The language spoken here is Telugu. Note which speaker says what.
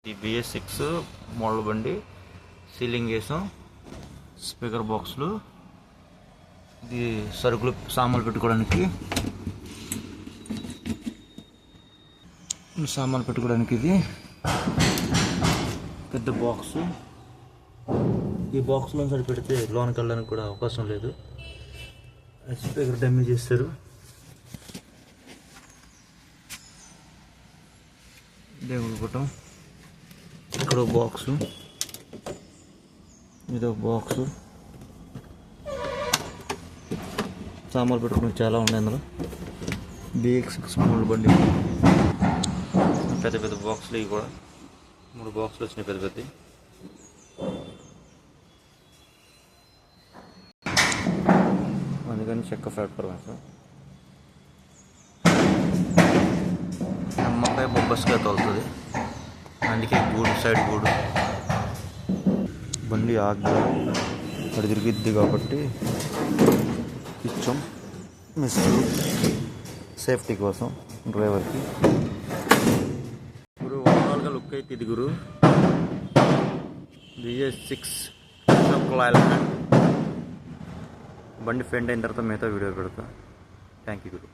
Speaker 1: ఈ BS6 మోడల్ బండి సీలింగ్ వేసాం, స్పీకర్ బాక్సులు, ఇది సరుకులు సామాన్లు పెట్టుకోవడానికి ఇది పెద్ద బాక్సు. ఈ బాక్స్లో సరి పెడితే లోనికి వెళ్ళడానికి కూడా అవకాశం లేదు. స్పీకర్ డ్యామేజ్ చేస్తారు. దేవుడు పటం, ఇక్కడ బాక్సు, ఇదో బాక్సు, సామాన్లు పెట్టుకోవడానికి చాలా ఉన్నాయి అందులో. BS6 మోడల్ బండి, పెద్ద పెద్ద బాక్సులు. ఇవి కూడా 3 బాక్సులు వచ్చినాయి పెద్ద పెద్ద. అందుకని చెక్క ఫ్యాక్టర్ వేస్తాం. నమ్మకాయ బొబ్బస్గా తోలుతుంది, అందుకే గూడు సైడ్ గూడు. బండి ఆగ్గా అక్కడ తిరిగిద్ది కాబట్టి ఇచ్చాం మిస్టర్ సేఫ్టీ కోసం డ్రైవర్కి. ఇప్పుడు ఓవరాల్గా లుక్ అయితే ఇది గురు BS6 బండి ఫెండ్ అయిన తర్వాత మిగతా వీడియో పెడతా. Thank you Guru.